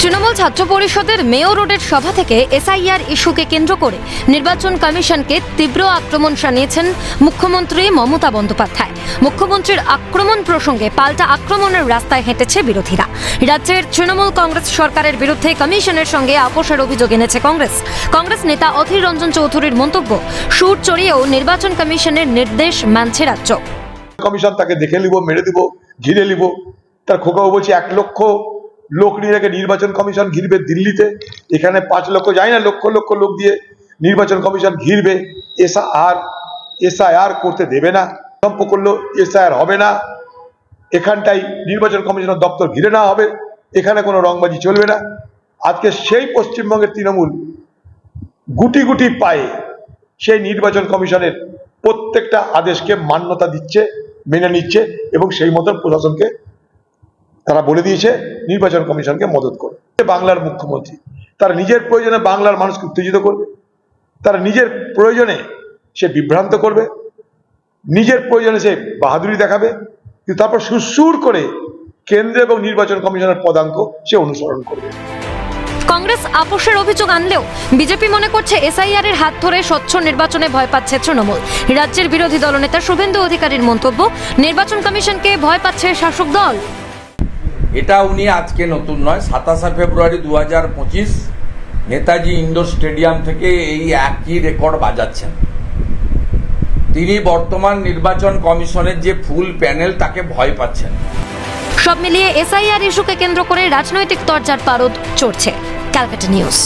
তৃণমূল ছাত্র পরিষদের মেয়র রোডের সভা থেকে এসআইআর ইস্যুকে কেন্দ্র করে নির্বাচন কমিশনকে তীব্র আক্রমণ শানিয়েছেন মুখ্যমন্ত্রী মমতা বন্দ্যোপাধ্যায়। মুখ্যমন্ত্রীর আক্রমণ প্রসঙ্গে পাল্টা আক্রমণের রাস্তায় হেঁটেছে বিরোধীরা। রাজ্যের তৃণমূল কংগ্রেস সরকারের বিরুদ্ধে কমিশনের সঙ্গে আপোষের অভিযোগ এনেছে কংগ্রেস নেতা অধীর রঞ্জন চৌধুরীর মন্তব্য, সুর চড়িয়েও নির্বাচন কমিশনের নির্দেশ মানছে রাজ্য। কমিশন তাকে দেখে নিব, মেরে দিব, ঘিরে নিব। তার খোকাও বলছে 1 লক্ষ লোক নিয়ে রেখে নির্বাচন কমিশন ঘিরবে দিল্লিতে। এখানে 5 লক্ষ যায় না, লক্ষ লক্ষ লোক দিয়ে নির্বাচন কমিশন ঘিরবে। এসআইআর করতে দেবে না, বিলম্ব করলেও এসআইআর হবে না। এখানটাই নির্বাচন কমিশনের দপ্তর ঘিরে নেওয়া হবে, এখানে কোনো রংবাজি চলবে না। আজকে সেই পশ্চিমবঙ্গের তৃণমূল গুটি গুটি পায়ে সেই নির্বাচন কমিশনের প্রত্যেকটা আদেশকে মান্যতা দিচ্ছে, মেনে নিচ্ছে এবং সেই মতন প্রশাসনকে তারা বলে দিয়েছে নির্বাচন কমিশনকে মদত করবে। বাংলার মুখ্যমন্ত্রী তারা নিজের প্রয়োজনে বাংলার মানুষকে উত্তেজিত করবে, তারা নিজের প্রয়োজনে সে বিভ্রান্ত করবে, নিজের প্রয়োজনে সে বাহাদুরি দেখাবে, কিন্তু তারপর সুরসুর করে কেন্দ্র এবং নির্বাচন কমিশনের পদাঙ্ক সে অনুসরণ করবে। কংগ্রেস আপোষের অভিযোগ আনলেও বিজেপি মনে করছে এসআইআর এর হাত ধরে স্বচ্ছ নির্বাচনে ভয় পাচ্ছে তৃণমূল। রাজ্যের বিরোধী দলনেতা শুভেন্দু অধিকারীর মন্তব্য, নির্বাচন কমিশনকে ভয় পাচ্ছে শাসক দল। এটা উনি আজকে নতুন নয়, 27 ফেব্রুয়ারি 2025 নেতাজি ইন্ডোর স্টেডিয়াম থেকে এই একই রেকর্ড বাজাচ্ছেন। তিনি বর্তমান নির্বাচন কমিশনের যে ফুল প্যানেল তাকে ভয় পাচ্ছেন। সব মিলিয়ে এসআইআর ইস্যুকে কেন্দ্র করে রাজনৈতিক তরজার পারদ চড়ছে। ক্যালকাটা নিউজ।